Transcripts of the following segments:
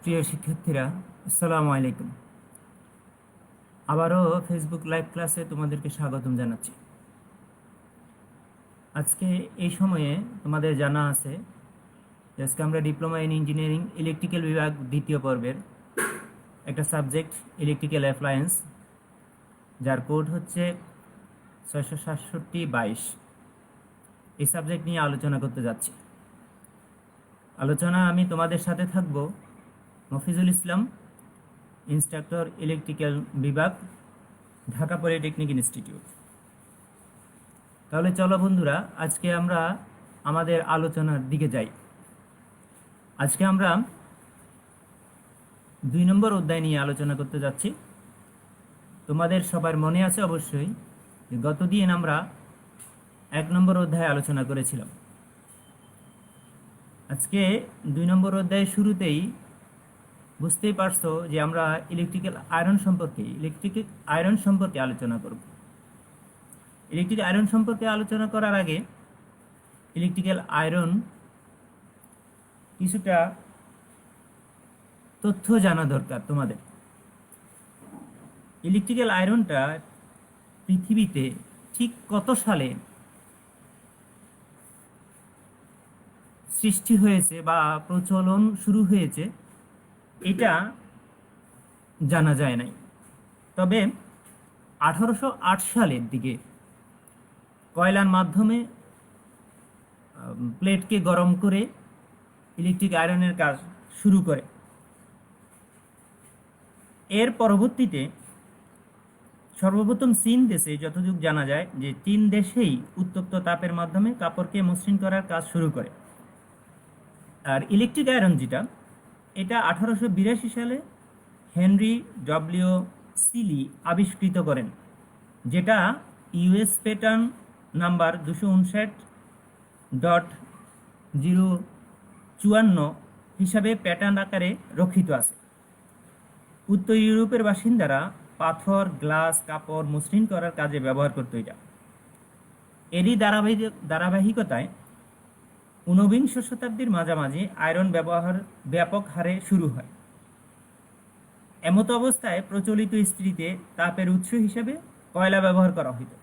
প্রিয় শিক্ষার্থীরা, আসসালামু আলাইকুম। আবারও ফেসবুক লাইভ ক্লাসে তোমাদেরকে স্বাগতম জানাচ্ছি। আজকে এই সময়ে তোমাদের জানা আছে যে আজকে আমরা ডিপ্লোমা ইন ইঞ্জিনিয়ারিং ইলেকট্রিক্যাল বিভাগ দ্বিতীয় পর্বের একটা সাবজেক্ট ইলেকট্রিক্যাল অ্যাপ্লায়েন্স, যার কোড হচ্ছে 667-22, এই সাবজেক্ট নিয়ে আলোচনা করতে যাচ্ছি। আলোচনা আমি তোমাদের সাথে থাকব মফিজুল ইসলাম, ইনস্ট্রাক্টর ইলেকট্রিক্যাল বিভাগ, ঢাকা পলিটেকনিক ইনস্টিটিউট। তাহলে চলো বন্ধুরা, আজকে আমরা আমাদের আলোচনার দিকে যাই। আজকে আমরা 2 নম্বর অধ্যায় নিয়ে আলোচনা করতে যাচ্ছি। তোমাদের সবার মনে আছে অবশ্যই যে গতদিন আমরা 1 নম্বর অধ্যায় আলোচনা করেছিলাম। আজকে 2 নম্বর অধ্যায়ের শুরুতেই বুঝতেই পারছো যে আমরা ইলেকট্রিক্যাল আয়রন সম্পর্কে আলোচনা করব। ইলেকট্রিক আয়রন সম্পর্কে আলোচনা করার আগে ইলেকট্রিক্যাল আয়রন কিছুটা তথ্য জানা দরকার তোমাদের। ইলেকট্রিক্যাল আয়রনটা পৃথিবীতে ঠিক কত সালে সৃষ্টি হয়েছে বা প্রচলন শুরু হয়েছে এটা জানা যায় নাই। তবে 1808 সালের দিকে কয়লার মাধ্যমে প্লেটকে গরম করে ইলেকট্রিক আয়রনের কাজ শুরু করে। এর পরবর্তীতে সর্বপ্রথম চীন দেশে যতটুকু জানা যায় যে চীন দেশেই উত্তপ্ত তাপের মাধ্যমে কাপড়কে মসৃণ করার কাজ শুরু করে। আর ইলেকট্রিক আয়রন যেটা, এটা 1882 সালে হেনরি ডব্লিউ সিলি আবিষ্কৃত করেন, যেটা ইউএস প্যাটার্ন নাম্বার 259.054 হিসাবে প্যাটার্ন আকারে রক্ষিত আছে। উত্তর ইউরোপের বাসিন্দারা পাথর, গ্লাস, কাপড় মসৃণ করার কাজে ব্যবহার করতো এটা। এরই ধারাবাহিকতায় 19বিংশ শতাব্দীর মাঝামাঝি আয়রন ব্যবহার ব্যাপক হারে শুরু হয়। এমত অবস্থায় প্রচলিত ইস্ত্রিতে তাপের উৎস হিসেবে কয়লা ব্যবহার করা হতো।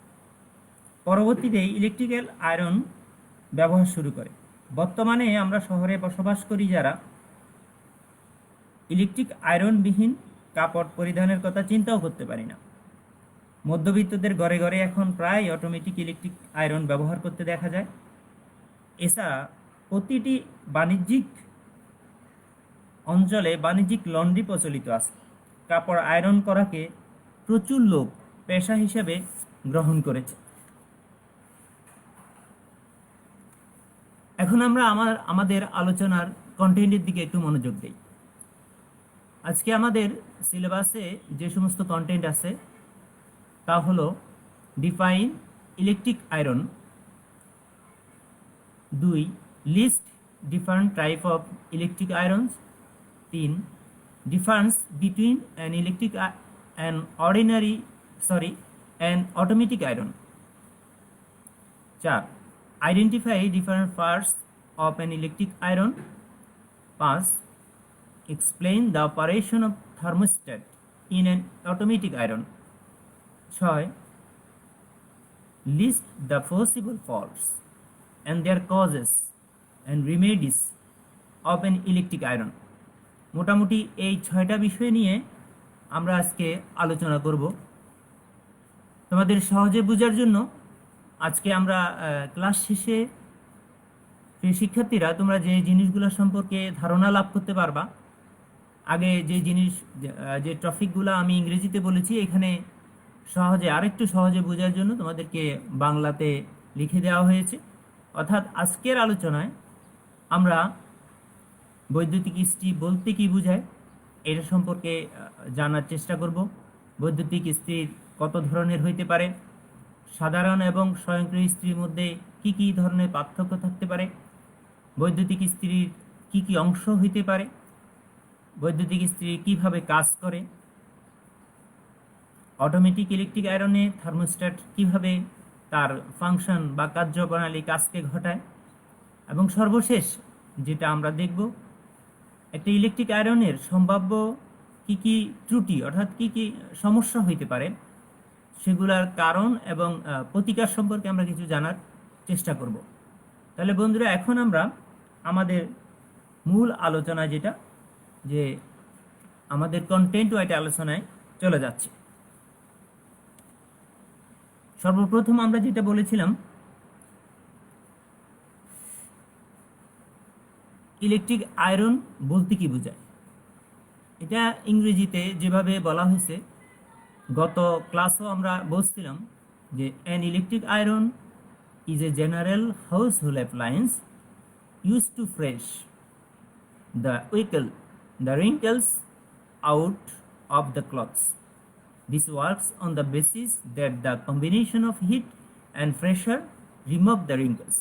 পরবর্তীতে ইলেকট্রিক্যাল আয়রন ব্যবহার শুরু করে। বর্তমানে আমরা শহরে বসবাস করি যারা, ইলেকট্রিক আয়রনবিহীন কাপড় পরিধানের কথা চিন্তাও করতে পারি না। মধ্যবিত্তদের ঘরে ঘরে এখন প্রায় অটোমেটিক ইলেকট্রিক আয়রন ব্যবহার করতে দেখা যায়। এছাড়া প্রতিটি বাণিজ্যিক অঞ্চলে বাণিজ্যিক লন্ড্রি প্রচলিত আছে। কাপড় আয়রন করাকে প্রচুর লোক পেশা হিসেবে গ্রহণ করেছে। এখন আমরা আমাদের আলোচনার কন্টেন্টের দিকে একটু মনোযোগ দিই। আজকে আমাদের সিলেবাসে যে সমস্ত কন্টেন্ট আছে তা হলো define electric iron, 2 list different type of electric irons, 3 difference between an automatic iron, 4 identify different parts of an electric iron, 5 explain the operation of thermostat in an automatic iron, 6 list the possible faults and their causes and remedies of an electric iron। মোটামুটি এই 6টা বিষয় নিয়ে আমরা আজকে আলোচনা করব। তোমাদের সহজে বোঝার জন্য আজকে আমরা ক্লাস শেষে শিক্ষার্থীরা তোমরা যে জিনিসগুলো সম্পর্কে ধারণা লাভ করতে পারবা, আগে যে টপিকগুলো আমি ইংরেজিতে বলেছি এখানে আরেকটু সহজে বোঝার জন্য তোমাদেরকে বাংলাতে লিখে দেওয়া হয়েছে। অর্থাৎ আজকের আলোচনায় আমরা বৈদ্যুতিক ইস্ত্রি বলতে কি বোঝায় এটা সম্পর্কে জানার চেষ্টা করব। বৈদ্যুতিক ইস্ত্রি কত ধরনের হইতে পারে, সাধারণ এবং স্বয়ংক্রিয় ইস্ত্রির মধ্যে কি কি ধরনের পার্থক্য থাকতে পারে, বৈদ্যুতিক ইস্ত্রির কি কি অংশ হইতে পারে, বৈদ্যুতিক ইস্ত্রি কিভাবে কাজ করে, অটোমেটিক ইলেকট্রিক আয়রনে থার্মোস্ট্যাট কিভাবে তার ফাংশন বা কার্যপ্রণালী কাজকে ঘটায়, এবং সর্বশেষ যেটা আমরা দেখব একটা ইলেকট্রিক আয়রনের সম্ভাব্য কি কি ত্রুটি অর্থাৎ কি কি সমস্যা হইতে পারে সেগুলার কারণ এবং প্রতিকার সম্পর্কে আমরা কিছু জানার চেষ্টা করব। তাহলে বন্ধুরা, এখন আমরা আমাদের মূল আলোচনা যেটা, যে আমাদের কন্টেন্ট ওয়াইজ আলোচনায় চলে যাচ্ছে। সর্বপ্রথম আমরা যেটা বলেছিলাম, ইলেকট্রিক আয়রন বলতে কি বোঝায়। এটা ইংরেজিতে যেভাবে বলা হয়েছে, গত ক্লাসও আমরা বলছিলাম যে an electric iron is a general household appliance use to fresh the উইকল the wrinkles out of the clothes. This works on the basis that the combination of heat and pressure remove the wrinkles.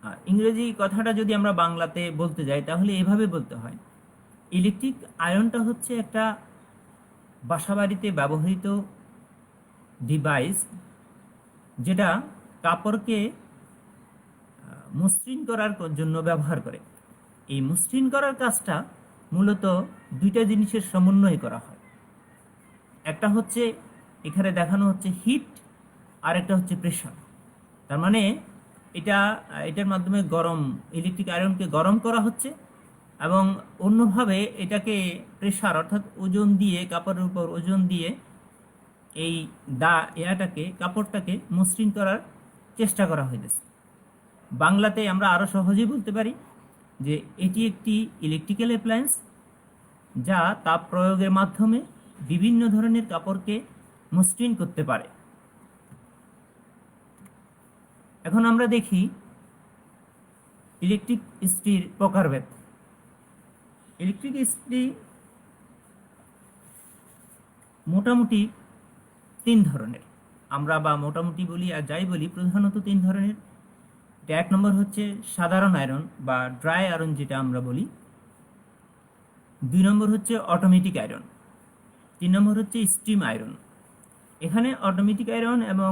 আর ইংরেজি কথাটা যদি আমরা বাংলাতে বলতে যাই তাহলে এভাবে বলতে হয়, ইলেকট্রিক আয়রনটা হচ্ছে একটা বাসাবাড়িতে ব্যবহৃত ডিভাইস যেটা কাপড়কে মসৃণ করার জন্য ব্যবহার করে। এই মসৃণ করার কাজটা মূলত দুইটা জিনিসের সমন্বয়ে করা হয়। একটা হচ্ছে এখানে দেখানো হচ্ছে হিট, আর একটা হচ্ছে প্রেশার। তার মানে এটার মাধ্যমে ইলেকট্রিক আয়রনকে গরম করা হচ্ছে, এবং অন্যভাবে এটাকে প্রেশার অর্থাৎ ওজন দিয়ে, কাপড়ের উপর ওজন দিয়ে এই কাপড়টাকে মসৃণ করার চেষ্টা করা হয়েছে। বাংলাতে আমরা আরও সহজেই বলতে পারি যে এটি একটি ইলেকট্রিক্যাল অ্যাপ্লায়েন্স যা তাপ প্রয়োগের মাধ্যমে বিভিন্ন ধরনের কাপড়কে মসৃণ করতে পারে। এখন আমরা দেখি ইলেকট্রিক ইস্ত্রির প্রকারভেদ। ইলেকট্রিক ইস্ত্রি মোটামুটি 3 ধরনের। আমরা মোটামুটি বলি আর যাই বলি, প্রধানত 3 ধরনের। এক নম্বর হচ্ছে সাধারণ আয়রন বা ড্রাই আয়রন যেটা আমরা বলি। 2 নম্বর হচ্ছে অটোমেটিক আয়রন। 3 নম্বর হচ্ছে স্টিম আয়রন। এখানে অটোমেটিক আয়রন এবং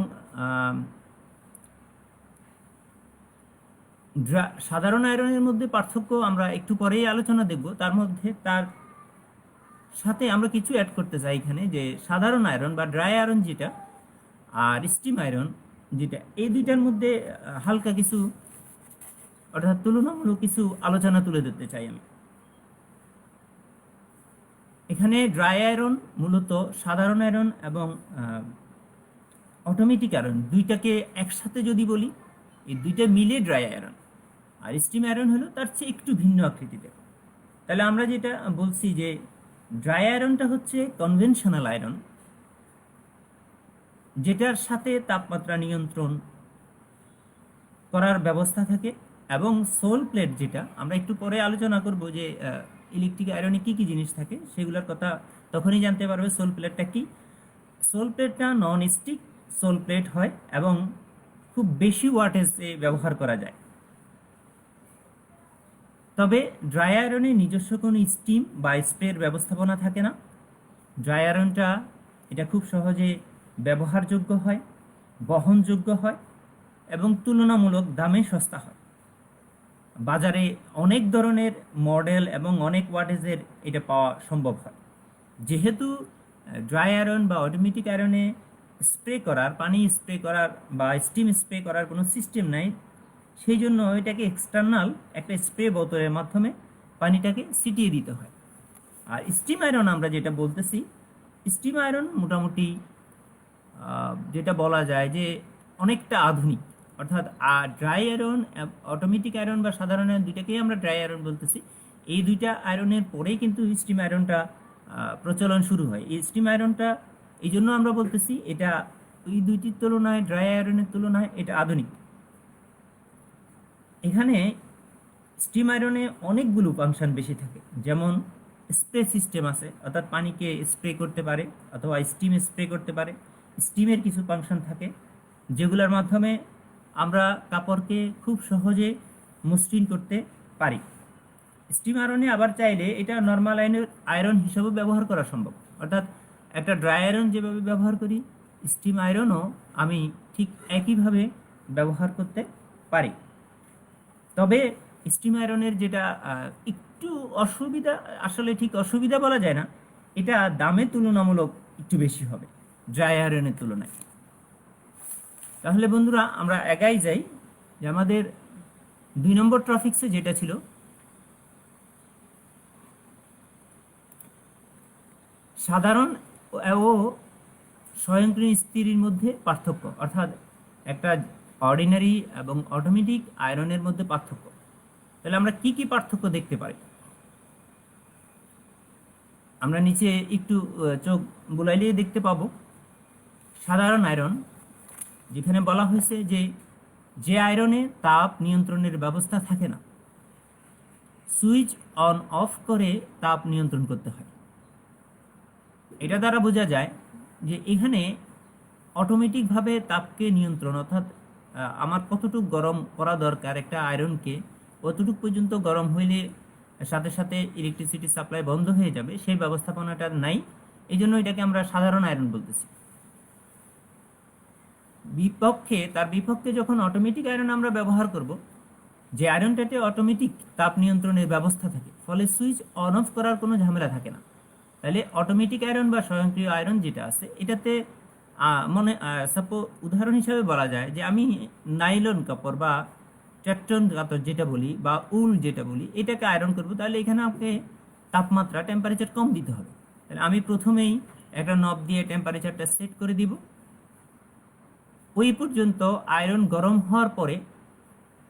সাধারণ আয়রনের মধ্যে পার্থক্য আমরা একটু পরেই আলোচনা দেখব। তার সাথে আমরা কিছু অ্যাড করতে চাই এখানে, যে সাধারণ আয়রন বা ড্রাই আয়রন যেটা আর স্টিম আয়রন যেটা, এই দুইটার মধ্যে হালকা কিছু অর্থাৎ তুলনামূলক কিছু আলোচনা তুলে ধরতে চাই আমি। এখানে ড্রাই আয়রন মূলত সাধারণ আয়রন এবং অটোমেটিক আয়রন দুইটাকে একসাথে যদি বলি, এই দুইটা মিলে ড্রাই আয়রন। আর স্টিম আয়রন হলো তার চেয়ে একটু ভিন্ন আকৃতিতে। তাহলে আমরা যেটা বলছি যে ড্রাই আয়রনটা হচ্ছে কনভেনশনাল আয়রন, যেটার সাথে তাপমাত্রা নিয়ন্ত্রণ করার ব্যবস্থা থাকে, এবং সোল প্লেট যেটা আমরা একটু পরে আলোচনা করব যে ইলেকট্রিক আয়রনে কি কি জিনিস থাকে সেগুলোর কথা তখনই জানতে পারবে। সোল প্লেটটা কি? সোল প্লেটটা নন স্টিক সোল প্লেট হয় এবং খুব বেশি ওয়াটেজে ব্যবহার করা যায়। তবে ড্রাই আয়রনে নিজস্ব কোনো স্টিম বা স্প্রের ব্যবস্থাপনা থাকে না। ড্রাই আয়রনটা এটা খুব সহজে ব্যবহারযোগ্য হয়, বহনযোগ্য হয় এবং তুলনামূলক দামে সস্তা হয়। বাজারে অনেক ধরনের মডেল এবং অনেক ওয়াটেজের এটা পাওয়া সম্ভব হয়। যেহেতু ড্রাই আয়রন বা অটোমেটিক আয়রনে পানি স্প্রে করার বা স্টিম স্প্রে করার কোনো সিস্টেম নাই, সেই জন্য এটাকে এক্সটার্নাল একটা স্প্রে বোতলের মাধ্যমে পানিটাকে ছিটিয়ে দিতে হয়। আর স্টিম আয়রন আমরা যেটা বলতেছি, স্টিম আয়রন মোটামুটি যেটা বলা যায় যে অনেকটা আধুনিক। অর্থাৎ ড্রাই আয়রন, অটোমেটিক আয়রন বা সাধারণ আয়রন দুইটাকেই আমরা ড্রাই আয়রন বলতেছি। এই দুইটা আয়রনের পরেই কিন্তু স্টিম আয়রনটা প্রচলন শুরু হয়। এই স্টিম আয়রনটা এই জন্য আমরা বলতেছি এটা ওই দুইটির তুলনায়, ড্রাই আয়রনের তুলনায় এটা আধুনিক। এখানে স্টিম আয়রনে অনেকগুলো ফাংশন বেশি থাকে, যেমন স্প্রে সিস্টেম আছে, অর্থাৎ পানিকে স্প্রে করতে পারে অথবা স্টিম স্প্রে করতে পারে। স্টিমের কিছু ফাংশন থাকে যেগুলোর মাধ্যমে আমরা কাপড়কে খুব সহজে মসৃণ করতে পারি। স্টিম আয়রনে আবার চাইলে এটা নর্মাল আয়রন হিসাবেও ব্যবহার করা সম্ভব। অর্থাৎ একটা ড্রাই আয়রন যেভাবে ব্যবহার করি, স্টিম আয়রনও আমি ঠিক একইভাবে ব্যবহার করতে পারি। তবে স্টিম আয়রনের যেটা একটু অসুবিধা, আসলে ঠিক অসুবিধা বলা যায় না, এটা দামে তুলনামূলক একটু বেশি হবে ড্রাই আয়রনের তুলনায়। তাহলে বন্ধুরা আমরা একাই যাই, যে আমাদের 2 নম্বর টপিকসে যেটা ছিল সাধারণ ও স্বয়ংক্রিয় ইস্ত্রির মধ্যে পার্থক্য, অর্থাৎ একটা অর্ডিনারি এবং অটোমেটিক আয়রনের মধ্যে পার্থক্য। তাহলে আমরা কি কি পার্থক্য দেখতে পারি? আমরা নিচে একটু চোখ বুলাইলে দেখতে পাবো সাধারণ আয়রন, যেখানে বলা হয়েছে যে আয়রনে তাপ নিয়ন্ত্রণের ব্যবস্থা থাকে না, সুইচ অন অফ করে তাপ নিয়ন্ত্রণ করতে হয়। এটা দ্বারা বোঝা যায় যে এখানে অটোমেটিকভাবে তাপকে নিয়ন্ত্রণ, অর্থাৎ আমার কতটুকু গরম করা দরকার একটা আয়রনকে, কতটুকু পর্যন্ত গরম হইলে সাথে সাথে ইলেকট্রিসিটি সাপ্লাই বন্ধ হয়ে যাবে, সেই ব্যবস্থাপনাটা নাই। এই জন্য এটাকে আমরা সাধারণ আয়রন বলতেছি। তার বিপক্ষে যখন অটোমেটিক আয়রন আমরা ব্যবহার করব, যে আয়রনটাতে অটোমেটিক তাপ নিয়ন্ত্রণের ব্যবস্থা থাকে, ফলে সুইচ অন অফ করার কোনো ঝামেলা থাকে না। তাহলে অটোমেটিক আয়রন বা স্বয়ংক্রিয় আয়রন যেটা আছে, এটাতে উদাহরণ হিসাবে বলা যায় যে আমি নাইলন কাপড় বা টেকটন কাপড় যেটা বলি বা উল যেটা বলি, এটাকে আয়রন করব, তাহলে এখানে আমাকে তাপমাত্রা টেম্পারেচার কম দিতে হবে। তাহলে আমি প্রথমেই একটা নব দিয়ে টেম্পারেচারটা সেট করে দিব, ওই পর্যন্ত আয়রন গরম হওয়ার পরে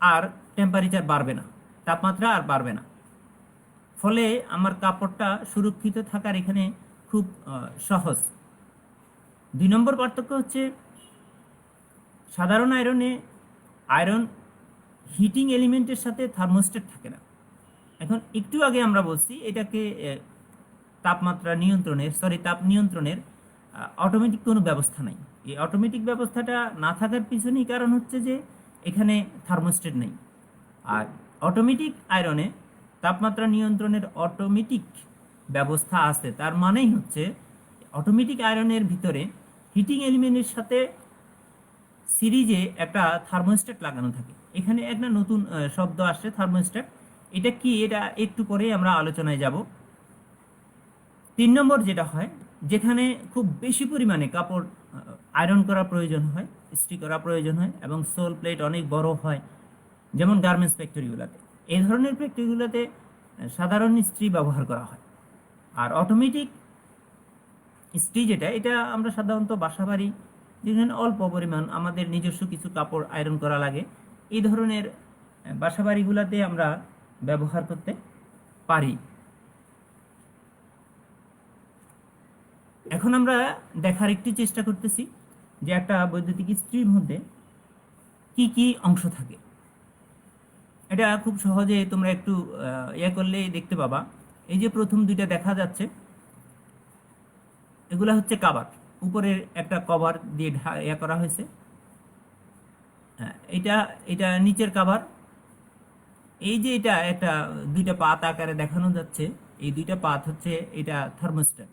আর টেম্পারেচার বাড়বে না, তাপমাত্রা আর বাড়বে না, ফলে আমার কাপড়টা সুরক্ষিত থাকার এখানে খুব সহজ। 2 নম্বর পার্থক্য হচ্ছে সাধারণ আয়রনে আয়রন হিটিং এলিমেন্টের সাথে থার্মোস্ট্যাট থাকে না। এখন একটু আগে আমরা বলছি এটাকে তাপ নিয়ন্ত্রণের অটোমেটিক কোনো ব্যবস্থা নাই। এই অটোমেটিক ব্যবস্থাটা না থাকার পিছনেই কারণ হচ্ছে যে এখানে থার্মোস্ট্যাট নেই। আর অটোমেটিক আয়রনে তাপমাত্রা নিয়ন্ত্রণের অটোমেটিক ব্যবস্থা আছে, তার মানেই হচ্ছে অটোমেটিক আয়রনের ভিতরে হিটিং এলিমেন্টের সাথে সিরিজে একটা থার্মোস্ট্যাট লাগানো থাকে। এখানে একটা নতুন শব্দ আসছে থার্মোস্ট্যাট, এটা কি এটা একটু পরে আমরা আলোচনায় যাব। 3 নম্বর যেটা হয়, যেখানে খুব বেশি পরিমাণে কাপড় আয়রন করা প্রয়োজন হয়, ইস্ত্রি করা প্রয়োজন হয় এবং সোল প্লেট অনেক বড় হয়, যেমন গার্মেন্টস ফ্যাক্টরিগুলোতে। এই ধরনের ফ্যাক্টরিগুলোতে সাধারণ ইস্ত্রি ব্যবহার করা হয়। আর অটোমেটিক ইস্ত্রি যেটা, এটা আমরা সাধারণত বাসাবাড়ি, যেখানে অল্প পরিমাণ আমাদের নিজস্ব কিছু কাপড় আয়রন করা লাগে, এই ধরনের বাসাবাড়িগুলোতে আমরা ব্যবহার করতে পারি। এখন আমরা দেখার একটু চেষ্টা করতেছি যে একটা বৈদ্যুতিক ইস্ত্রির মধ্যে কি কি অংশ থাকে। এটা খুব সহজে তোমরা একটু করলেই দেখতে পাবা। এই যে প্রথম দুইটা দেখা যাচ্ছে, এগুলা হচ্ছে কাভার, উপরের একটা কভার দিয়ে করা হয়েছে। এটা এটা নিচের কাভার। এই যে এটা একটা দুইটা পাত আকারে দেখানো যাচ্ছে, এই দুইটা পাত হচ্ছে এটা থার্মোস্ট্যাট।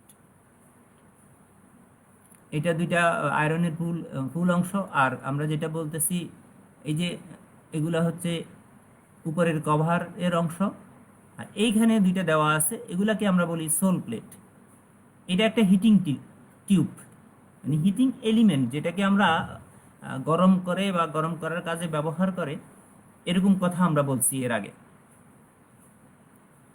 এটা দুইটা আয়রনের ফুল অংশ। আর আমরা যেটা বলতেছি এই যে এগুলা হচ্ছে উপরের কভারের অংশ, আর এইখানে দুইটা দেওয়া আছে, এগুলাকে আমরা বলি সোল প্লেট। এটা একটা হিটিং টিউব, মানে হিটিং এলিমেন্ট, যেটাকে আমরা গরম করে বা গরম করার কাজে ব্যবহার করে, এরকম কথা আমরা বলছি এর আগে।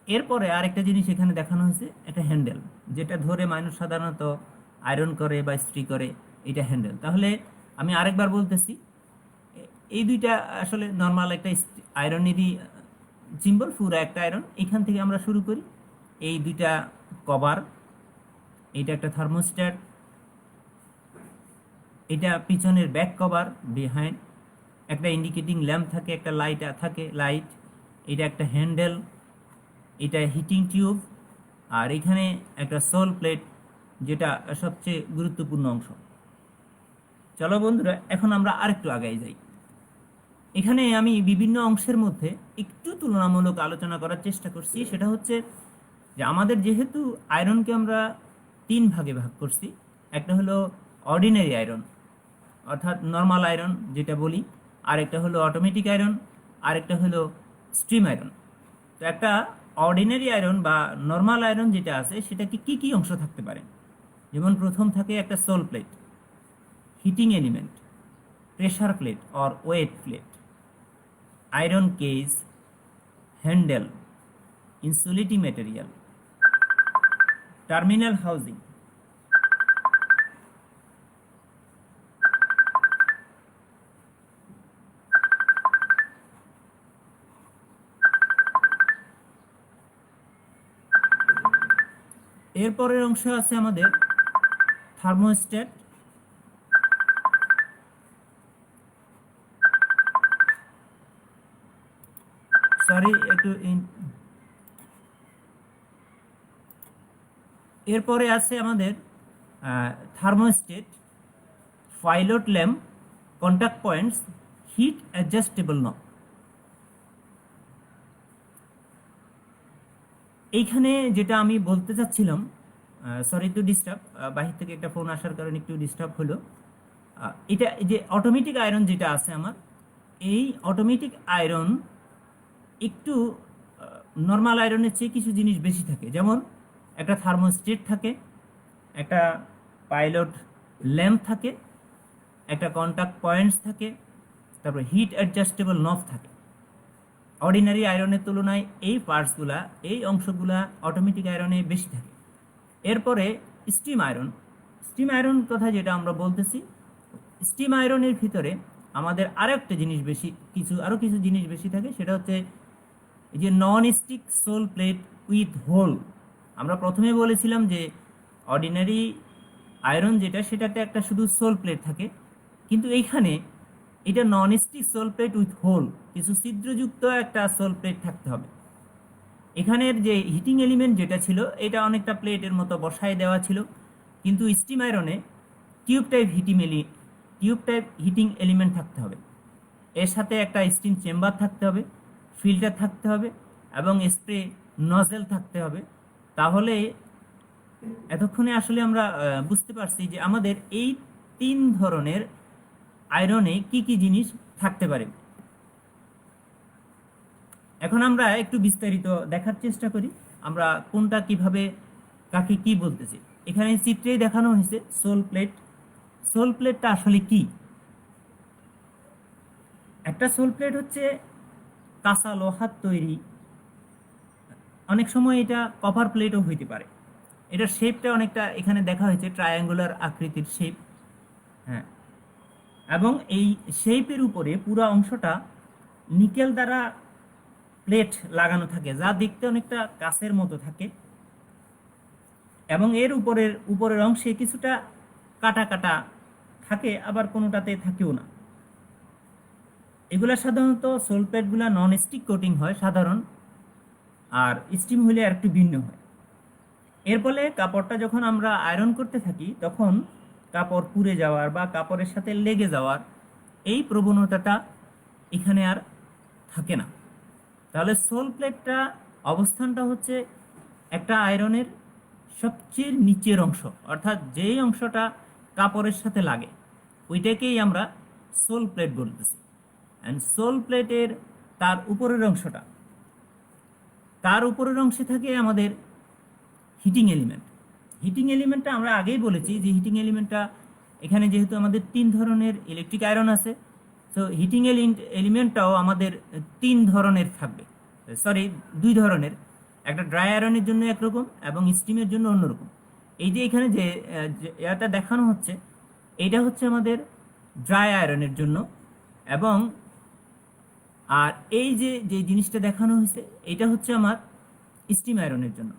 এরপরে আরেকটা জিনিস এখানে দেখানো হয়েছে, একটা হ্যান্ডেল, যেটা ধরে মানুষ সাধারণত আয়রন করে বা ইস্ত্রি করে, এটা হ্যান্ডেল। তাহলে আমি আরেকবার বলতেছি, এই দুইটা আসলে নর্মাল একটা আয়রনেরই সিম্বল, পুরো একটা আয়রন। এখান থেকে আমরা শুরু করি, এই দুইটা কভার, এটা একটা থার্মোস্ট্যাট, এটা পিছনের ব্যাক কভার বিহাইন্ড, একটা ইন্ডিকেটিং ল্যাম্প থাকে, একটা লাইট থাকে, লাইট, এটা একটা হ্যান্ডেল, এটা হিটিং টিউব, আর এখানে একটা সোল প্লেট, যেটা সবচেয়ে গুরুত্বপূর্ণ অংশ। চলো বন্ধুরা, এখন আমরা আরেকটু আগাই যাই। এখানে আমি বিভিন্ন অংশের মধ্যে একটু তুলনামূলক আলোচনা করার চেষ্টা করছি। সেটা হচ্ছে যে আমাদের যেহেতু আয়রনকে আমরা 3 ভাগে ভাগ করছি, একটা হলো অর্ডিনারি আয়রন অর্থাৎ নর্মাল আয়রন যেটা বলি, আরেকটা হলো অটোমেটিক আয়রন, আরেকটা হলো স্ট্রিম আয়রন। তো একটা অর্ডিনারি আয়রন বা নর্মাল আয়রন যেটা আছে সেটাকে কি কি অংশ থাকতে পারে? যেমন প্রথম থাকে একটা sole plate, heating element, pressure plate or weight plate, iron cage, handle, insulating material, terminal housing. এরপরের অংশ আছে আমাদের থার্মোস্ট্যাট, সরি একটু এরপরে আছে আমাদের thermostat, pilot lamp, contact points, heat adjustable knob. এইখানে যেটা আমি বলতে চাচ্ছিলাম, সরি টু ডিস্টার্ব, বাহির থেকে একটা ফোন আসার কারণে একটু ডিস্টার্ব হলো। এটা যে অটোমেটিক আয়রন যেটা আছে আমার, এই অটোমেটিক আয়রন একটু নর্মাল আয়রনের চেয়ে কিছু জিনিস বেশি থাকে। যেমন একটা থার্মোস্টেট থাকে, একটা পাইলট ল্যাম্প থাকে, একটা কন্টাক্ট পয়েন্টস থাকে, তারপর হিট অ্যাডজাস্টেবল নব থাকে। অর্ডিনারি আয়রনের তুলনায় এই পার্টসগুলা, এই অংশগুলা অটোমেটিক আয়রনে বেশি থাকে। এরপরে স্টিম আয়রন। স্টিম আয়রন কথা যেটা আমরা বলতেছি, স্টিম আয়রনের ভিতরে আমাদের আরও একটা জিনিস বেশি, আরও কিছু জিনিস বেশি থাকে। সেটা হচ্ছে এই যে non stick sole plate with hole. আমরা প্রথমে বলেছিলাম যে অর্ডিনারি আয়রন যেটা, সেটাতে একটা শুধু সোল প্লেট থাকে, কিন্তু এইখানে এটা non stick sole plate with hole, কিছু ছিদ্রযুক্ত একটা সোল প্লেট থাকতে হবে। এখানের যে হিটিং এলিমেন্ট যেটা ছিল, এটা অনেকটা প্লেটের মতো বসায় দেওয়া ছিল, কিন্তু স্টিম আয়রনে টিউব টাইপ হিটিং এলিমেন্ট থাকতে হবে। এর সাথে একটা স্টিম চেম্বার থাকতে হবে, ফিল্টার থাকতে হবে এবং স্প্রে নজেল থাকতে হবে। তাহলে এতক্ষণে আসলে আমরা বুঝতে পারছি যে আমাদের এই 3 ধরনের আয়রনে কি কি জিনিস থাকতে পারে। এখন আমরা একটু বিস্তারিত দেখার চেষ্টা করি, আমরা কোনটা কিভাবে কাকে কি বলতেছি। এখানে চিত্রেই দেখানো হয়েছে সোল প্লেট। সোল প্লেটটা আসলে কি? একটা সোল প্লেট হচ্ছে কাঁচা লোহার তৈরি, অনেক সময় এটা কপার প্লেটও হইতে পারে। এটার শেপটা অনেকটা এখানে দেখা হয়েছে ট্রায়াঙ্গুলার আকৃতির শেপ, হ্যাঁ। এবং এই শেপের উপরে পুরো অংশটা নিকেল দ্বারা প্লেট লাগানো থাকে, যা দেখতে অনেকটা কাঁচের মতো থাকে। এবং এর উপরের অংশে কিছুটা কাটা কাটা থাকে, আবার কোনোটাতে থাকেও না। এগুলা সাধারণত সোল প্লেটগুলা নন স্টিক কোটিং হয় সাধারণ, আর স্টিম হইলে আর একটু ভিন্ন হয়। এর ফলে কাপড়টা যখন আমরা আয়রন করতে থাকি, তখন কাপড় পুড়ে যাওয়ার বা কাপড়ের সাথে লেগে যাওয়ার এই প্রবণতাটা এখানে আর থাকে না। তাহলে সোল প্লেটটা অবস্থানটা হচ্ছে একটা আয়রনের সবচেয়ে নিচের অংশ, অর্থাৎ যেই অংশটা কাপড়ের সাথে লাগে ওইটাকেই আমরা সোল প্লেট বলতেছি। অ্যান্ড সোল প্লেটের তার উপরের অংশে থাকে আমাদের হিটিং এলিমেন্ট। হিটিং এলিমেন্টটা আমরা আগেই বলেছি যে হিটিং এলিমেন্টটা এখানে যেহেতু আমাদের 3 ধরনের ইলেকট্রিক আয়রন আছে, তো হিটিং এলিমেন্টটাও আমাদের 3 ধরনের থাকবে, সরি 2 ধরনের। একটা ড্রাই আয়রনের জন্য একরকম এবং স্টিমের জন্য অন্যরকম। এই যে এখানে যে এটা দেখানো হচ্ছে, এইটা হচ্ছে আমাদের ড্রাই আয়রনের জন্য, এবং আর এই যে যে জিনিসটা দেখানো হয়েছে এটা হচ্ছে আমার স্টিম আয়রনের জন্য।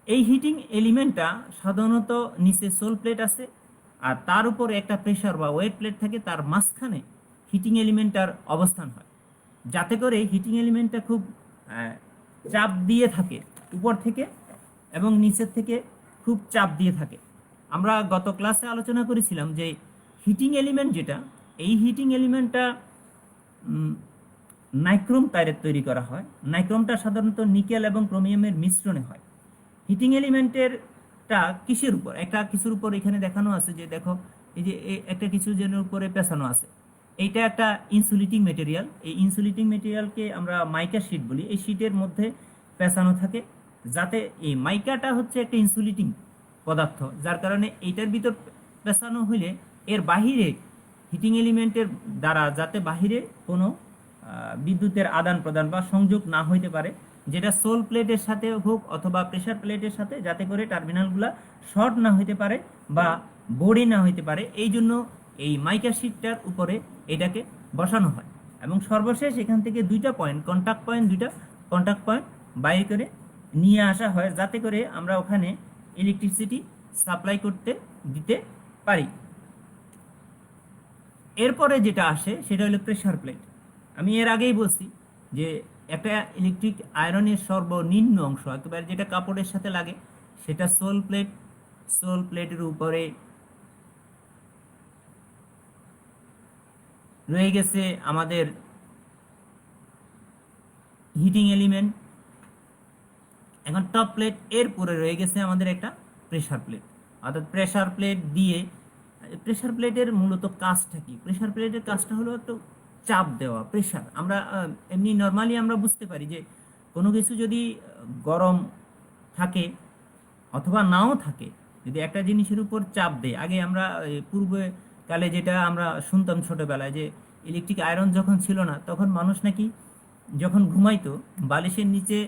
এই হিটিং এলিমেন্টটা সাধারণত নিচে সোল প্লেট আছে, আর তার উপরে একটা প্রেসার বা ওয়েট প্লেট থাকে, তার মাঝখানে হিটিং এলিমেন্টটার অবস্থান হয়, যাতে করে হিটিং এলিমেন্টটা খুব চাপ দিয়ে থাকে উপর থেকে এবং নিচের থেকে খুব চাপ দিয়ে থাকে। আমরা গত ক্লাসে আলোচনা করেছিলাম যে হিটিং এলিমেন্ট যেটা, এই হিটিং এলিমেন্টটা নাইক্রোম তারের তৈরি করা হয়। নাইক্রোমটা সাধারণত নিকেল এবং ক্রোমিয়ামের মিশ্রণে হয়। হিটিং এলিমেন্টেরটা কিসের উপর? একটা কিছুর উপর এখানে দেখানো আছে, যে দেখো এই যে একটা কিছু যেন উপরে পেছানো আছে, এইটা একটা ইনসুলেটিং মেটেরিয়াল। এই ইনসুলেটিং মেটেরিয়ালকে আমরা মাইকা শিট বলি। এই শিটের মধ্যে পেঁচানো থাকে, যাতে এই মাইকাটা হচ্ছে একটা ইনসুলেটিং পদার্থ, যার কারণে এইটার ভিতর পেঁচানো হইলে এর বাহিরে হিটিং এলিমেন্টের দ্বারা যাতে বাহিরে কোনো বিদ্যুতের আদান প্রদান বা সংযোগ না হইতে পারে, যেটা সোল প্লেটের সাথে হোক অথবা প্রেসার প্লেটের সাথে, যাতে করে টার্মিনালগুলা শর্ট না হইতে পারে বা বোর্ডে না হইতে পারে। এই জন্য এই মাইকা শিটটার উপরে এটাকে বসানো হয়। এবং সর্বশেষ এখান থেকে দুইটা কন্টাক্ট পয়েন্ট বাইর করে নিয়ে আসা হয়, যাতে করে আমরা ওখানে ইলেকট্রিসিটি সাপ্লাই করতে দিতে পারি। এরপরে যেটা আসে সেটা হলো প্রেসার প্লেট। আমি এর আগেই বলছি যে একটা ইলেকট্রিক আয়রনের সর্বনিম্ন অংশ একেবারে যেটা কাপড়ের সাথে লাগে সেটা সোল প্লেট। সোল প্লেটের উপরে রয়ে গেছে আমাদের হিটিং এলিমেন্ট। এখন টপ প্লেট, এর পরে রয়ে গেছে আমাদের একটা প্রেসার প্লেট। অর্থাৎ প্রেসার প্লেট দিয়ে, প্রেসার প্লেটের মূলত কাজটা কি? প্রেসার প্লেটের কাজটা হলো একটু চাপ দেওয়া, প্রেসার। আমরা এমনি নর্মালি আমরা বুঝতে পারি যে কোনো কিছু যদি গরম থাকে অথবা নাও থাকে, যদি একটা জিনিসের উপর চাপ দেয়, আগে আমরা পূর্বে কালে যেটা আমরা শুনতাম ছোটবেলায়, যে ইলেকট্রিক আয়রন যখন ছিল না তখন মানুষ নাকি যখন ঘুমাইতো বালিশের নিচে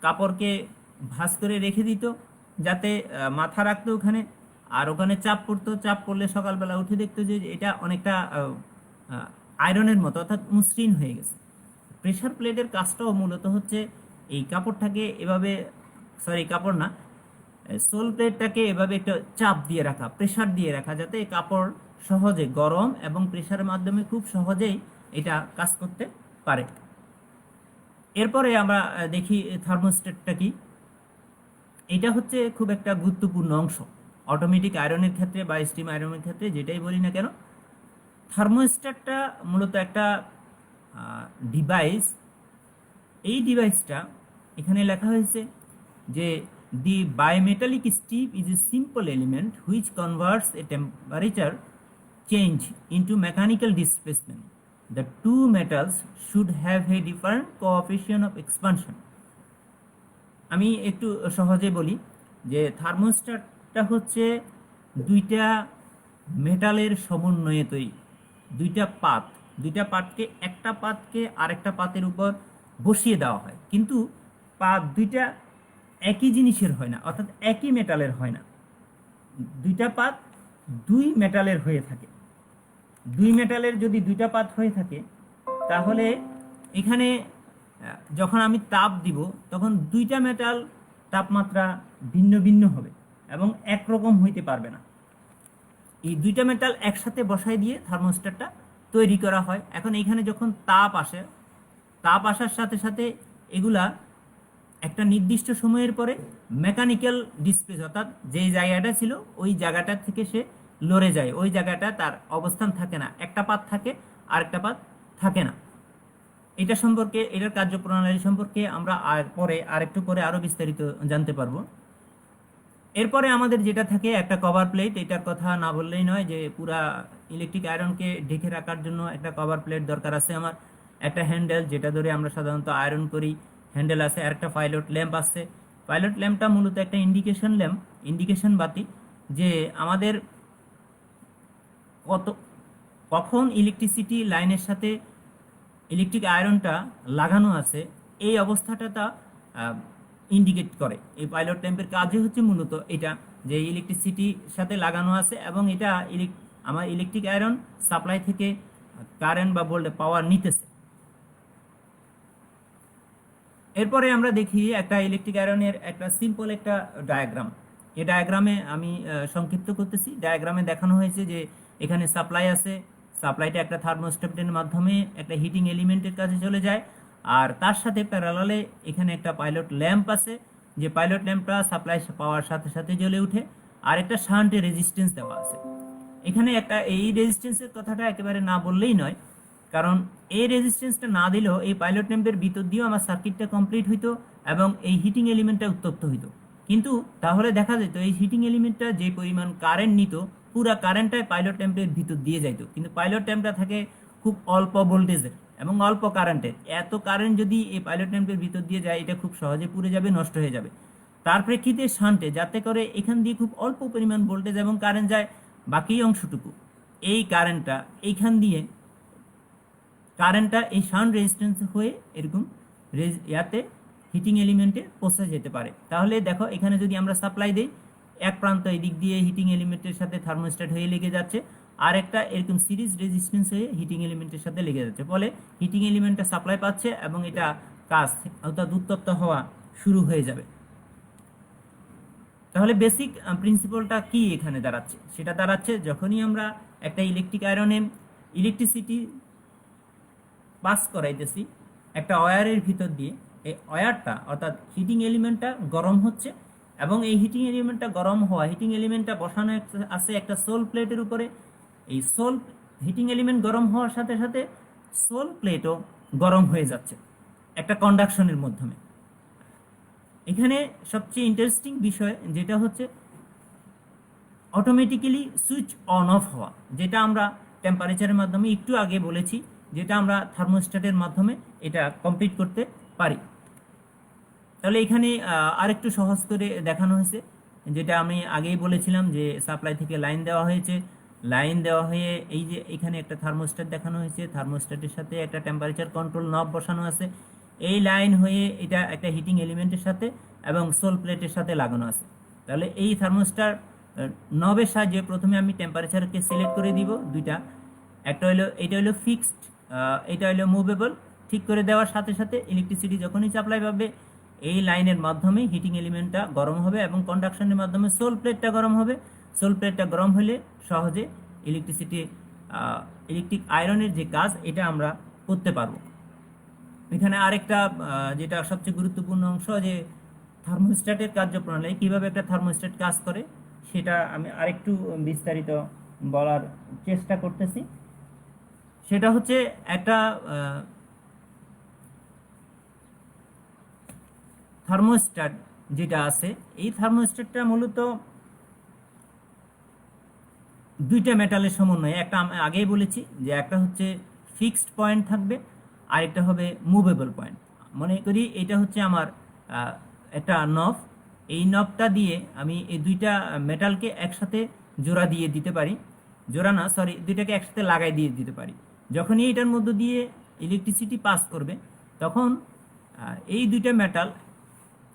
কাপড়কে ভাঁজ করে রেখে দিত, যাতে মাথা রাখতো ওখানে, আর ওখানে চাপ পড়তো। চাপ পড়লে সকালবেলা উঠে দেখতো যে এটা অনেকটা আয়রনের মতো, অর্থাৎ মসৃণ হয়ে গেছে। প্রেসার প্লেটের কাজটাও মূলত হচ্ছে এই কাপড়টাকে এভাবে, সরি কাপড় না, সোল প্লেটটাকে এভাবে একটা চাপ দিয়ে রাখা, প্রেসার দিয়ে রাখা, যাতে কাপড় সহজে গরম এবং প্রেসারের মাধ্যমে খুব সহজেই এটা কাজ করতে পারে। এরপরে আমরা দেখি থার্মোস্ট্যাটটা কি। এটা হচ্ছে খুব একটা গুরুত্বপূর্ণ অংশ অটোমেটিক আয়রনের ক্ষেত্রে বা স্টিম আয়রনের ক্ষেত্রে, যেটাই বলি না কেন। থার্মোস্ট্যাটটা মূলত একটা ডিভাইস। এই ডিভাইসটা এখানে লেখা হয়েছে যে the bimetallic strip is a simple element which converts a temperature change into mechanical displacement. The two metals should have a different coefficient of expansion. আমি একটু সহজে বলি যে থার্মোস্ট্যাটটা হচ্ছে দুইটা মেটালের সমন্বয়ে তৈরি। দুইটা পাতকে একটা পাতকে আরেকটা পাতের উপর বসিয়ে দেওয়া হয়, কিন্তু পাত দুইটা একই জিনিসের হয় না, অর্থাৎ একই মেটালের হয় না। দুইটা পাত দুই মেটালের হয়ে থাকে। দুই মেটালের যদি দুইটা পাত হয়ে থাকে, তাহলে এখানে যখন আমি তাপ দিব তখন দুইটা মেটাল তাপমাত্রা ভিন্ন ভিন্ন হবে এবং একরকম হইতে পারবে না। এই দুইটা মেটাল একসাথে বসাই দিয়ে থার্মোস্ট্যাটটা তৈরি করা হয়। এখন এখানে যখন তাপ আসে, তাপ আসার সাথে সাথে এগুলা একটা নির্দিষ্ট সময়ের পরে মেকানিক্যাল ডিসপ্লেস, অর্থাৎ যেই জায়গাটা ছিল ওই জায়গাটা থেকে সে লড়ে যায়, ওই জায়গাটা তার অবস্থান থাকে না, একটা পাত থাকে আর একটা পাত থাকে না। এটা সম্পর্কে, এটার কার্যপ্রণালী সম্পর্কে আমরা আরেকটু পরে আরো বিস্তারিত জানতে পারবো। এরপরে আমাদের যেটা থাকে একটা কভার প্লেট। এটার কথা না বললেই নয় যে পুরা ইলেকট্রিক আয়রনকে ঢেকে রাখার জন্য একটা কভার প্লেট দরকার আছে। আমার একটা হ্যান্ডেল, যেটা ধরে আমরা সাধারণত আয়রন করি, হ্যান্ডেল আছে। আর একটা পাইলট ল্যাম্প আছে। পাইলট ল্যাম্পটা মূলত একটা ইন্ডিকেশন ল্যাম্প, ইন্ডিকেশন বাতি, যে আমাদের কখন ইলেকট্রিসিটি লাইনের সাথে ইলেকট্রিক আয়রনটা লাগানো আছে এই অবস্থাটা তা ইন্ডিকেট করে। এই পাইলট ল্যাম্পের কাজই হচ্ছে মূলত এটা, যে ইলেকট্রিসিটির সাথে লাগানো আছে এবং এটা আমার ইলেকট্রিক আয়রন সাপ্লাই থেকে কারেন্ট বা ভোল্টেজ পাওয়ার নিতেছে। এরপরে আমরা দেখি একটা ইলেকট্রিক আয়রনের একটা সিম্পল একটা ডায়াগ্রাম। এই ডায়াগ্রামে আমি সংক্ষিপ্ত করতেছি। ডায়াগ্রামে দেখানো হয়েছে যে এখানে সাপ্লাই আছে, সাপ্লাইটা একটা থার্মোস্ট্যাটের মাধ্যমে একটা হিটিং এলিমেন্টের কাছে চলে যায়, আর তার সাথে প্যারালালে এখানে একটা পাইলট ল্যাম্প আছে, যে পাইলট ল্যাম্পটা সাপ্লাই পাওয়ার সাথে সাথে জ্বলে উঠে, আর একটা শান্টের রেজিস্ট্যান্স দেওয়া আছে। এখানে একটা এই রেজিস্ট্যান্সের কথাটা একেবারে না বললেই নয়, কারণ এই রেজিস্ট্যান্সটা না দিলেও এই পাইলট ল্যাম্পের ভিতর দিয়েও আমার সার্কিটটা কমপ্লিট হইতো এবং এই হিটিং এলিমেন্টটা উত্তপ্ত হইতো। কিন্তু তাহলে দেখা যেত এই হিটিং এলিমেন্টটা যে পরিমাণ কারেন্ট নিত পুরা কারেন্টটাই পাইলট ল্যাম্পের ভিতর দিয়ে যাইতো, কিন্তু পাইলট ল্যাম্পটা থাকে খুব অল্প ভোল্টেজের এবং অল্প কারেন্টের। এত কারেন্ট যদি এই পাইলট ল্যাম্পের ভিতর দিয়ে যায়, এটা খুব সহজে পুড়ে যাবে, নষ্ট হয়ে যাবে। তার প্রেক্ষিতে শান্টে, যাতে করে এখান দিয়ে খুব অল্প পরিমাণ ভোল্টেজ এবং কারেন্ট যায়, বাকি অংশটুকু এই কারেন্টটা এইখান দিয়ে, কারেন্টটা এই শান্ট রেজিস্ট্যান্স হয়ে এরকম ইয়াতে হিটিং এলিমেন্টে পৌঁছে যেতে পারে। তাহলে দেখো এখানে যদি আমরা সাপ্লাই দিই, এক প্রান্ত এই দিক দিয়ে হিটিং এলিমেন্টের সাথে থার্মোস্ট্যাট হয়ে লেগে যাচ্ছে, আর একটা এরকম সিরিজ রেজিস্ট্যান্স হয়ে হিটিং এলিমেন্টের সাথে লেগে যাচ্ছে, ফলে হিটিং এলিমেন্টটা সাপ্লাই পাচ্ছে এবং এটা কাজ অর্থাৎ উত্তপ্ত হওয়া শুরু হয়ে যাবে। তাহলে বেসিক প্রিন্সিপালটা কি এখানে দাঁড়াচ্ছে? সেটা দাঁড়াচ্ছে, যখনই আমরা একটা ইলেকট্রিক আয়রনে ইলেকট্রিসিটি পাস করাইতেছি একটা ওয়্যারের ভিতর দিয়ে, এই ওয়্যারটা অর্থাৎ হিটিং এলিমেন্টটা গরম হচ্ছে, এবং এই হিটিং এলিমেন্টটা গরম হওয়া, হিটিং এলিমেন্টটা বসানো আছে একটা সোল প্লেটের উপরে। এই সোল হিটিং এলিমেন্ট গরম হওয়ার সাথে সাথে সোল প্লেটও গরম হয়ে যাচ্ছে একটা কন্ডাকশনের মাধ্যমে। এখানে সবচেয়ে ইন্টারেস্টিং বিষয় যেটা হচ্ছে অটোমেটিক্যালি সুইচ অন অফ হওয়া, যেটা আমরা টেম্পারেচারের মাধ্যমে একটু আগে বলেছি, যেটা আমরা থার্মোস্ট্যাটের মাধ্যমে এটা কমপ্লিট করতে পারি। তাহলে এখানে আরেকটু সহজ করে দেখানো হয়েছে, যেটা আমি আগেই বলেছিলাম যে সাপ্লাই থেকে লাইন দেওয়া হয়েছে, লাইন দেওয়া হয়ে এই যে এখানে একটা থার্মোস্ট্যাট দেখানো হয়েছে, থার্মোস্ট্যাটের সাথে একটা টেম্পারেচার কন্ট্রোল নব বসানো আছে, এই লাইন হয়ে এটা একটা হিটিং এলিমেন্টের সাথে এবং সোল প্লেটের সাথে লাগানো আছে। তাহলে এই থার্মোস্ট্যাট নবের সাহায্যে প্রথমে আমি টেম্পারেচারকে সিলেক্ট করে দিব দুইটা, একটা হলো এটা হলো ফিক্সড, এটা হলো মুভেবল। ঠিক করে দেওয়ার সাথে সাথে ইলেকট্রিসিটি যখনই সাপ্লাই পাবে, এই লাইনের মাধ্যমে হিটিং এলিমেন্টটা গরম হবে এবং কন্ডাকশনের মাধ্যমে সোল প্লেটটা গরম হবে। সোল প্লেটটা গরম হলে সহজে ইলেকট্রিসিটি ইলেকট্রিক আয়রনের যে কাজ এটা আমরা করতে পারবো। এখানে আরেকটা যেটা সবচেয়ে গুরুত্বপূর্ণ অংশ, যে থার্মোস্ট্যাটের কার্যপ্রণালী, কিভাবে একটা থার্মোস্ট্যাট কাজ করে সেটা আমি আরেকটু বিস্তারিত বলার চেষ্টা করতেছি। সেটা হচ্ছে একটা থার্মোস্ট্যাট যেটা আছে, এই থার্মোস্ট্যাটটা মূলত দুইটা মেটালের সমন্বয়ে, একটা আমি আগেই বলেছি যে একটা হচ্ছে ফিক্সড পয়েন্ট থাকবে, আরেকটা হবে মুভেবল পয়েন্ট। মনে করি এটা হচ্ছে আমার একটা নব, এই নবটা দিয়ে আমি এই দুইটা মেটালকে একসাথে জোড়া দিয়ে দিতে পারি, জোড়া না সরি, দুইটাকে একসাথে লাগাই দিয়ে দিতে পারি। যখনই এটার মধ্য দিয়ে ইলেকট্রিসিটি পাস করবে, তখন এই দুইটা মেটাল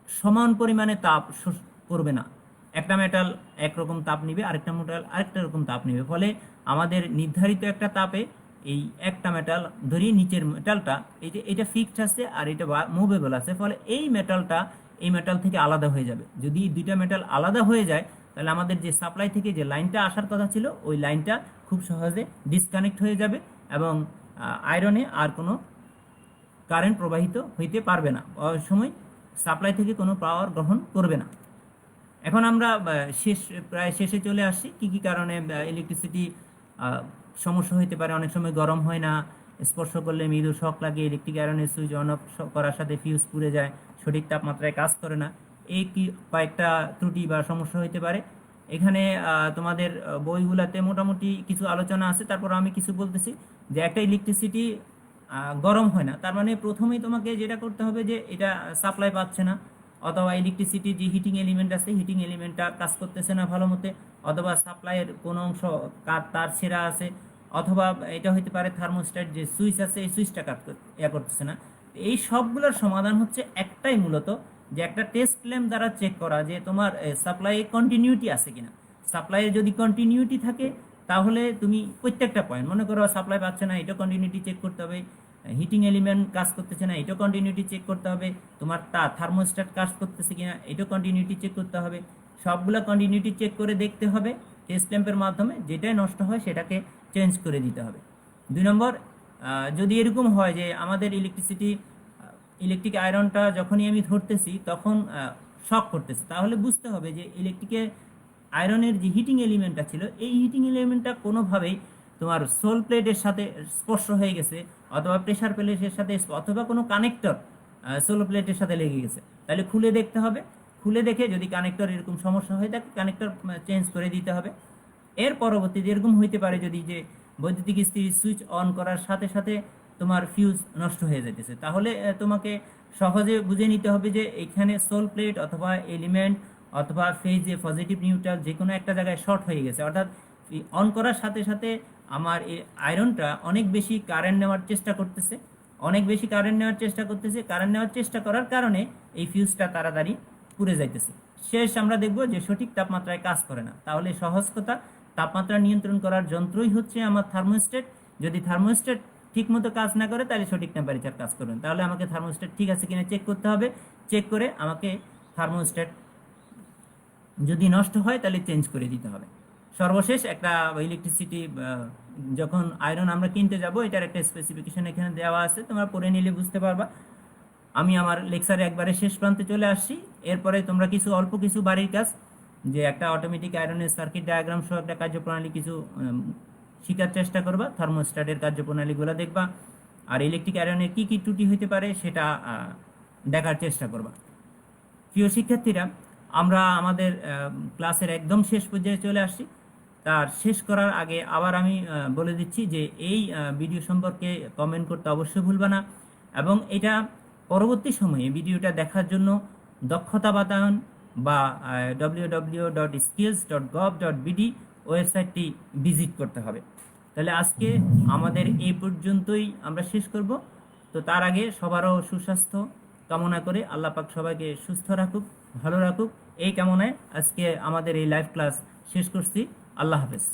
সমান পরিমাণে তাপ করবে না, একটা মেটাল একরকম তাপ নিবে, আরেকটা মেটাল আরেকটা রকম তাপ নিবে, ফলে আমাদের নির্ধারিত একটা তাপে এই একটা মেটাল ধরি, নিচের মেটালটা এই যে এটা ফিক্সড আছে আর এটা মুভেবল আছে, ফলে এই মেটালটা এই মেটাল থেকে আলাদা হয়ে যাবে। যদি দুইটা মেটাল আলাদা হয়ে যায়, তাহলে আমাদের যে সাপ্লাই থেকে যে লাইনটা আসার কথা ছিল, ওই লাইনটা খুব সহজে ডিসকানেক্ট হয়ে যাবে এবং আয়রনে আর কোনো কারেন্ট প্রবাহিত হইতে পারবে না, ওই সময় সাপ্লাই থেকে কোনো পাওয়ার গ্রহণ করবে না। এখন আমরা প্রায় শেষে চলে আসছি। কি কি কারণে ইলেকট্রিসিটি সমস্যা হইতে পারে? অনেক সময় গরম হয় না, স্পর্শ করলে মৃদু শক লাগে, ইলেকট্রিক আয়রনের সুইচ অন অফ করার সাথে ফিউজ পুড়ে যায়, সঠিক তাপমাত্রায় কাজ করে না, এই কি কয়েকটা ত্রুটি বা সমস্যা হইতে পারে। এখানে তোমাদের বইগুলাতে মোটামুটি কিছু আলোচনা আছে, তারপর আমি কিছু বলতেছি। যে একটা ইলেকট্রিসিটি গরম হয় না, তার মানে প্রথমেই তোমাকে যেটা করতে হবে যে এটা সাপ্লাই পাচ্ছে না, অথবা ইলেকট্রিসিটি যে হিটিং এলিমেন্ট আছে, হিটিং এলিমেন্টটা কাজ করতেছে না ভালো মতে, অথবা সাপ্লাইয়ের কোনো অংশ তার ছেঁড়া আছে, অথবা এটা হইতে পারে থার্মোস্ট্যাট যে সুইচ আছে এই সুইচটা কাজ করতেছে না। এই সবগুলোর সমাধান হচ্ছে একটাই, মূলত যে একটা টেস্ট ল্যাম্প দ্বারা চেক করা যে তোমার সাপ্লাইয়ে কন্টিনিউটি আছে কিনা। সাপ্লাইয়ে যদি কন্টিনিউটি থাকে, তাহলে তুমি প্রত্যেকটা পয়েন্ট, মনে করো সাপ্লাই পাচ্ছে না, এটা কন্টিনিউটি চেক করতে হবে, হিটিং এলিমেন্ট কাজ করতেছে না, এটা কন্টিনিউটি চেক করতে হবে, তোমার থার্মোস্ট্যাট কাজ করতেছে কিনা, এটা কন্টিনিউটি চেক করতে হবে। সবগুলো কন্টিনিউটি চেক করে দেখতে হবে টেস্ট ল্যাম্পের মাধ্যমে, যেটাই নষ্ট হয় সেটাকে চেঞ্জ করে দিতে হবে। 2 নম্বর, যদি এরকম হয় যে আমাদের ইলেকট্রিক আয়রনটা যখনই আমি ধরতেছি তখন শক করতেছে, তাহলে বুঝতে হবে যে ইলেকট্রিকের আয়রনের যে হিটিং এলিমেন্টটা ছিল, এই হিটিং এলিমেন্টটা কোনোভাবেই তোমার সোল প্লেটের সাথে স্পর্শ হয়ে গেছে, অথবা প্রেসার প্লেটের সাথে, অথবা কোনো কানেক্টর সোল প্লেটের সাথে লেগে গেছে। তাহলে খুলে দেখতে হবে, খুলে দেখে যদি কানেক্টর এরকম সমস্যা হয়ে থাকে, কানেক্টর চেঞ্জ করে দিতে হবে। এর পরবর্তীতে এরকম হইতে পারে যদি যে বৈদ্যুতিক ইস্ত্রি সুইচ অন করার সাথে সাথে তোমার ফিউজ নষ্ট হয়ে যাইতেছে, তাহলে তোমাকে সহজে বুঝে নিতে হবে যে এখানে সোল প্লেট অথবা এলিমেন্ট অথবা ফেজে পজিটিভ নিউট্রাল যে কোনো একটা জায়গায় শর্ট হয়ে গেছে, অর্থাৎ অন করার সাথে সাথে আমার এই আয়রনটা অনেক বেশি কারেন্ট নেওয়ার চেষ্টা করতেছে, কারেন্ট নেওয়ার চেষ্টা করার কারণে এই ফিউজটা তাড়াতাড়ি পুড়ে যাইতেছে। শেষ আমরা দেখব যে সঠিক তাপমাত্রায় কাজ করে না। তাহলে সহজ কথা, তাপমাত্রা নিয়ন্ত্রণ করার যন্ত্রই হচ্ছে আমার থার্মোস্ট্যাট। যদি থার্মোস্ট্যাট ঠিক মতো কাজ না করে তাহলে সঠিক টেম্পারেচার কাজ করবেন। তাহলে আমাকে থার্মোস্ট্যাট ঠিক আছে কিনা চেক করতে হবে, চেক করে আমাকে থার্মোস্ট্যাট যদি নষ্ট হয় তাহলে চেঞ্জ করে দিতে হবে। সর্বশেষ একটা ইলেকট্রিসিটি, যখন আয়রন আমরা কিনতে যাব এটার একটা স্পেসিফিকেশন এখানে দেওয়া আছে, তোমরা পড়ে নিলে বুঝতে পারবা। আমি আমার লেকচারে একবারে শেষ প্রান্তে চলে আসছি। এরপরে তোমরা অল্প কিছু বাড়ির কাজ, যে একটা অটোমেটিক আয়রনের সার্কিট ডায়াগ্রাম সহ একটা কার্যপ্রণালী কিছু শেখার চেষ্টা করবা, থার্মোস্ট্যাটের কার্যপ্রণালীগুলো দেখবা, আর ইলেকট্রিক আয়রনের কি কি ত্রুটি হতে পারে সেটা দেখার চেষ্টা করবা। প্রিয় শিক্ষার্থীরা, আমরা আমাদের ক্লাসের একদম শেষ পর্যায়ে চলে আসছি। তার শেষ করার আগে আবার আমি বলে দিচ্ছি যে এই ভিডিও সম্পর্কে কমেন্ট করতে অবশ্যই ভুলবা না, এবং এটা পরবর্তী সময়ে ভিডিওটা দেখার জন্য দক্ষতা বাতায়ন বা www.skills.gov.bd ওয়েবসাইটটি ভিজিট করতে হবে। তাহলে আজকে আমাদের এই পর্যন্তই আমরা শেষ করব। তো তার আগে সবারও সুস্বাস্থ্য কামনা করে আল্লাহ পাক সবাইকে সুস্থ রাখুক, ভালো রাখুক, এই কামনায় আজকে আমাদের এই লাইভ ক্লাস শেষ করছি। আল্লাহ হাফেজ।